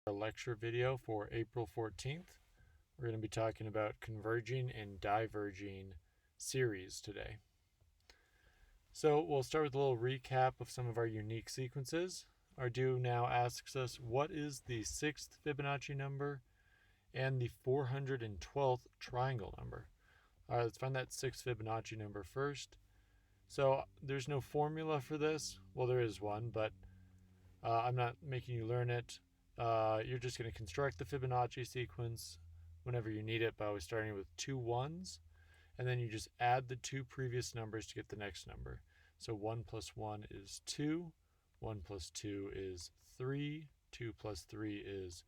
Our lecture video for April 14th. We're going to be talking about converging and diverging series today. So we'll start with a little recap of some of our unique sequences. Our do now asks us, what is the 6th Fibonacci number and the 412th triangle number? All right, let's find that 6th Fibonacci number first. So there's no formula for this. Well, there is one, but I'm not making you learn it. You're just going to construct the Fibonacci sequence whenever you need it by always starting with 2 ones, and then you just add the 2 previous numbers to get the next number. So 1 plus 1 is 2, 1 plus 2 is 3, 2 plus 3 is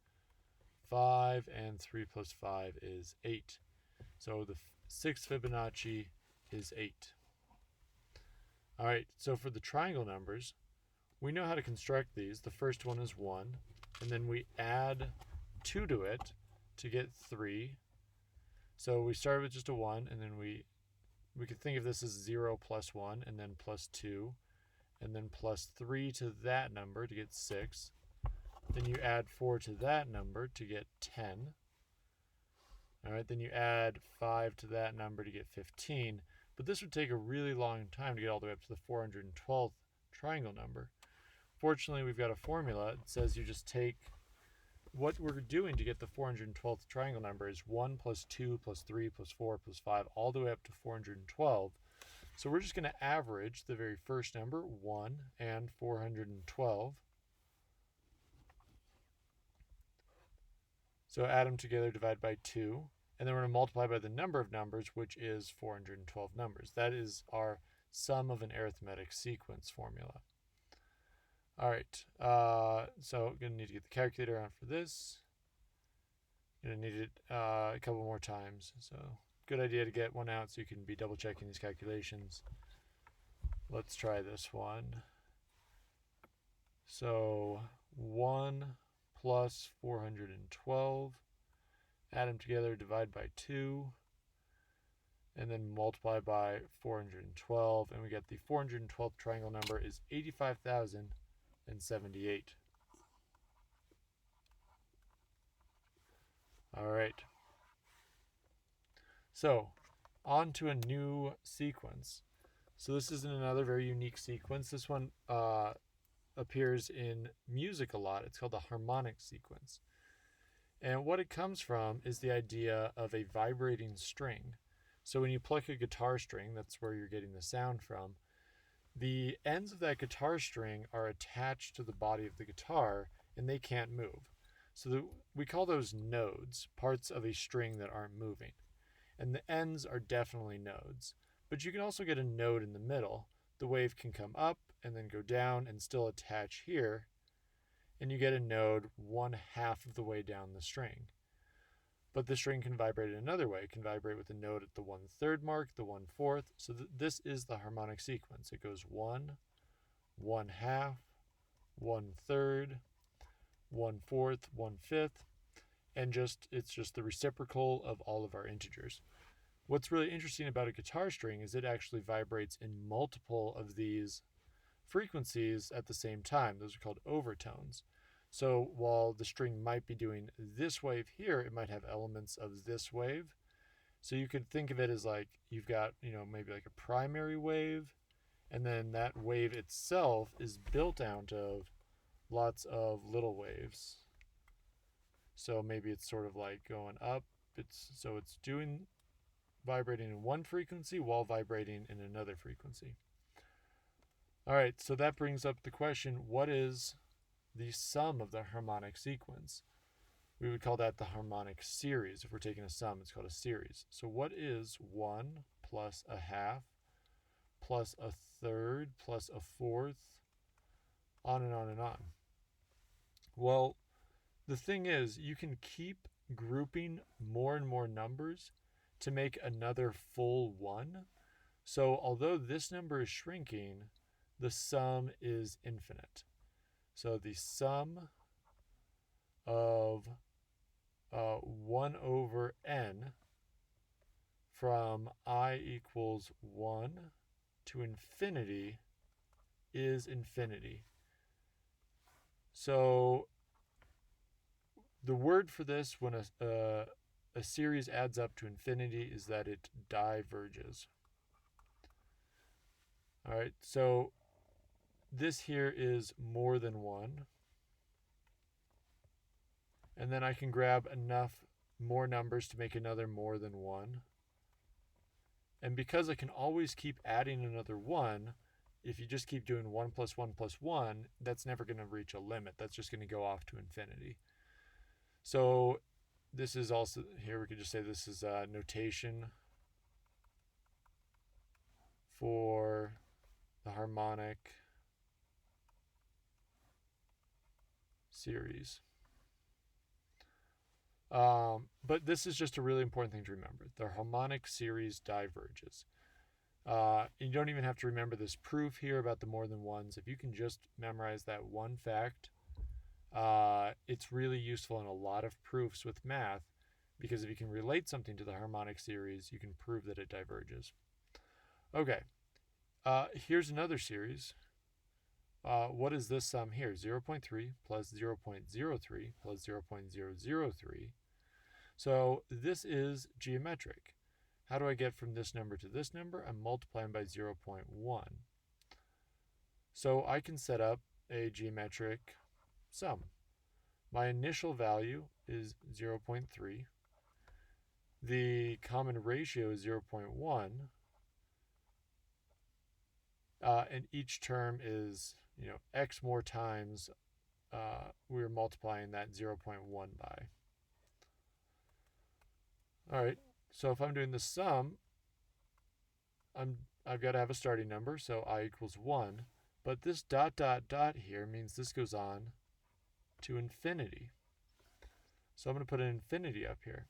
5, and 3 plus 5 is 8. So the 6th Fibonacci is 8. All right, so for the triangle numbers, we know how to construct these. The first one is 1, and then we add 2 to it to get 3. So we start with just a 1, and then we could think of this as 0 plus 1, and then plus 2, and then plus 3 to that number to get 6. Then you add 4 to that number to get 10. All right, then you add 5 to that number to get 15. But this would take a really long time to get all the way up to the 412th triangle number. Fortunately, we've got a formula. It says you just take what we're doing to get the 412th triangle number is 1 plus 2 plus 3 plus 4 plus 5 all the way up to 412. So we're just going to average the very first number, 1 and 412. So add them together, divide by 2, and then we're going to multiply by the number of numbers, which is 412 numbers. That is our sum of an arithmetic sequence formula. All right, so going to need to get the calculator on for this. Going to need it a couple more times. So good idea to get one out so you can be double checking these calculations. Let's try this one. So 1 plus 412, add them together, divide by 2, and then multiply by 412, and we get the 412th triangle number is 85,078. All right. So on to a new sequence. So this is another very unique sequence. This one appears in music a lot. It's called the harmonic sequence. And what it comes from is the idea of a vibrating string. So when you pluck a guitar string, that's where you're getting the sound from. The ends of that guitar string are attached to the body of the guitar, and they can't move. So we call those nodes, parts of a string that aren't moving. And the ends are definitely nodes. But you can also get a node in the middle. The wave can come up and then go down and still attach here. And you get a node 1/2 of the way down the string. But the string can vibrate in another way. It can vibrate with a node at the 1/3 mark, the 1/4. So this is the harmonic sequence. It goes 1, 1/2, 1/3, 1/4, 1/5, and it's just the reciprocal of all of our integers. What's really interesting about a guitar string is it actually vibrates in multiple of these frequencies at the same time. Those are called overtones. So while the string might be doing this wave here, it might have elements of this wave. So you could think of it as like you've got, maybe like a primary wave, and then that wave itself is built out of lots of little waves. So maybe it's sort of like going up. It's vibrating in one frequency while vibrating in another frequency. All right, so that brings up the question, what is the sum of the harmonic sequence? We would call that the harmonic series. If we're taking a sum, it's called a series. So what is 1 plus 1/2 plus 1/3 plus 1/4, on and on and on? Well, the thing is, you can keep grouping more and more numbers to make another full 1. So although this number is shrinking, the sum is infinite. So the sum of 1 over n from I equals 1 to infinity is infinity. So word for this when a series adds up to infinity is that it diverges. All right, so this here is more than 1. And then I can grab enough more numbers to make another more than 1. And because I can always keep adding another 1, if you just keep doing 1 plus 1 plus 1, that's never going to reach a limit. That's just going to go off to infinity. So this is also, here we could just say this is notation for the harmonic series. But this is just a really important thing to remember. The harmonic series diverges. You don't even have to remember this proof here about the more than ones. If you can just memorize that one fact, it's really useful in a lot of proofs with math, because if you can relate something to the harmonic series, you can prove that it diverges. Okay, here's another series. What is this sum here? 0.3 plus 0.03 plus 0.003. So this is geometric. How do I get from this number to this number? I'm multiplying by 0.1. So I can set up a geometric sum. My initial value is 0.3. The common ratio is 0.1. And each term is, x more times we're multiplying that 0.1 by. All right, so if I'm doing the sum, I've got to have a starting number, so I equals 1. But this dot, dot, dot here means this goes on to infinity. So I'm going to put an infinity up here.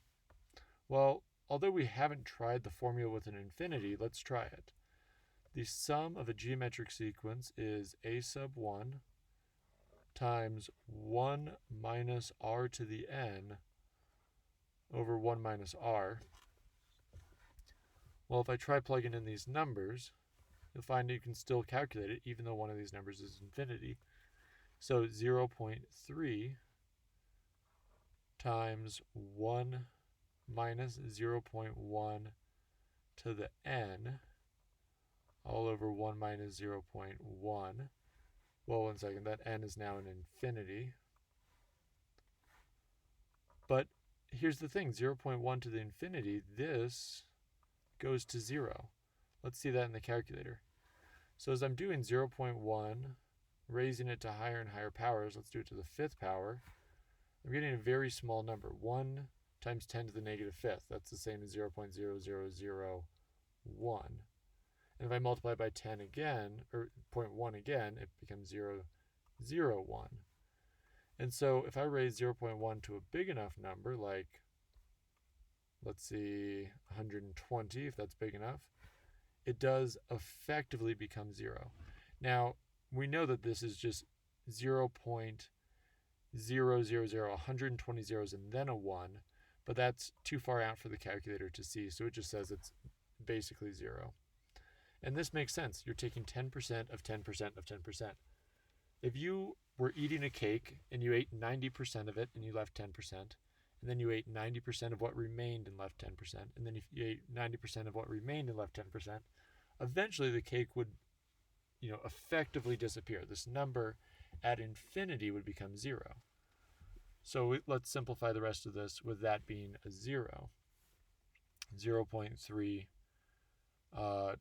Well, although we haven't tried the formula with an infinity, let's try it. The sum of a geometric sequence is a sub 1 times 1 minus r to the n over 1 minus r. Well, if I try plugging in these numbers, you'll find you can still calculate it even though one of these numbers is infinity. So 0.3 times 1 minus 0.1 to the n all over 1 minus 0.1. Well, one second, that n is now an infinity. But here's the thing, 0.1 to the infinity, this goes to 0. Let's see that in the calculator. So as I'm doing 0.1, raising it to higher and higher powers, let's do it to the 5th power, I'm getting a very small number, 1 times 10 to the negative 5th. That's the same as 0.0001. And if I multiply by 10 again, or 0.1 again, it becomes 0.001. And so if I raise 0.1 to a big enough number, like, let's see, 120, if that's big enough, it does effectively become 0. Now, we know that this is just 0.000, 120 zeros and then a 1, but that's too far out for the calculator to see, so it just says it's basically 0. And this makes sense. You're taking 10% of 10% of 10%. If you were eating a cake and you ate 90% of it and you left 10%, and then you ate 90% of what remained and left 10%, and then if you ate 90% of what remained and left 10%, eventually the cake would, effectively disappear. This number at infinity would become 0. So let's simplify the rest of this with that being a 0. 0.3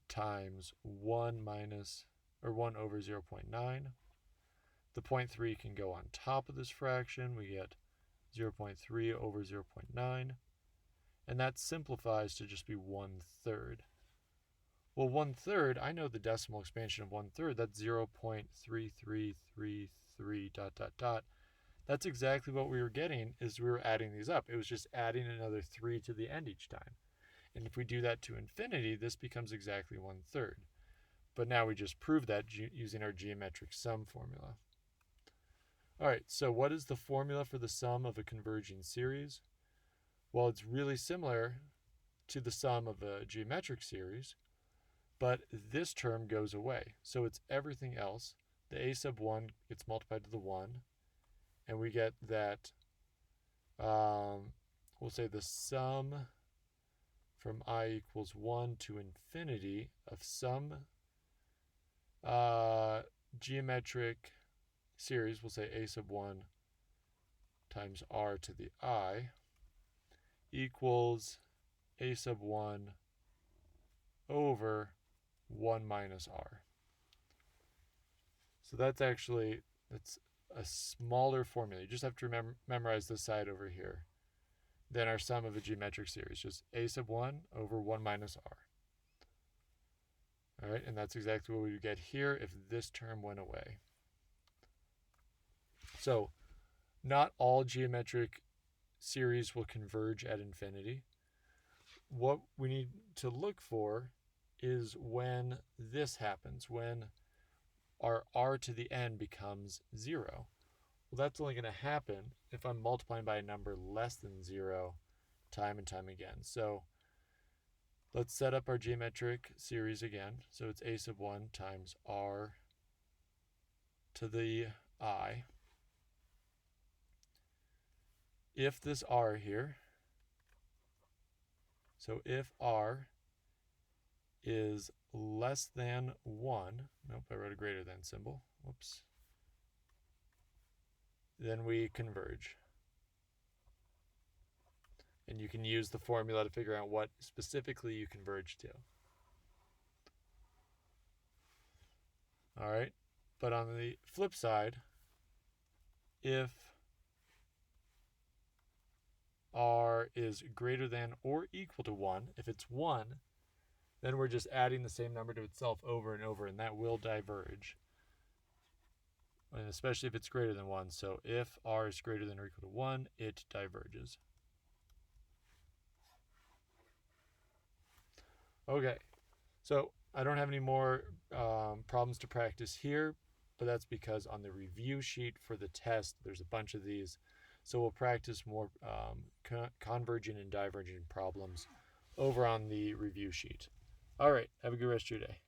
times 1 over 0.9. The 0.3 can go on top of this fraction. We get 0.3 over 0.9. And that simplifies to just be 1/3. Well, 1/3, I know the decimal expansion of 1/3. That's 0.3333 dot, dot, dot. That's exactly what we were getting as we were adding these up. It was just adding another 3 to the end each time. And if we do that to infinity, this becomes exactly 1/3. But now we just proved that using our geometric sum formula. All right, so what is the formula for the sum of a converging series? Well, it's really similar to the sum of a geometric series, but this term goes away. So it's everything else. The a sub 1 gets multiplied to the 1, and we get that we'll say the sum from I equals 1 to infinity of some geometric series, we'll say a sub 1 times r to the I, equals a sub 1 over 1 minus r. So that's a smaller formula. You just have to memorize this side over here than our sum of a geometric series, just a sub 1 over 1 minus r. All right, and that's exactly what we would get here if this term went away. So not all geometric series will converge at infinity. What we need to look for is when this happens, when our r to the n becomes 0. Well, that's only going to happen if I'm multiplying by a number less than 0 time and time again. So let's set up our geometric series again. So it's a sub 1 times r to the I. If this r here, so if r is less than 1, nope, I wrote a greater than symbol, whoops, then we converge. And you can use the formula to figure out what specifically you converge to. All right, but on the flip side, if r is greater than or equal to 1, if it's 1, then we're just adding the same number to itself over and over, and that will diverge. And especially if it's greater than 1. So if r is greater than or equal to 1, it diverges. Okay, so I don't have any more problems to practice here, but that's because on the review sheet for the test, there's a bunch of these. So we'll practice more converging and diverging problems over on the review sheet. All right, have a good rest of your day.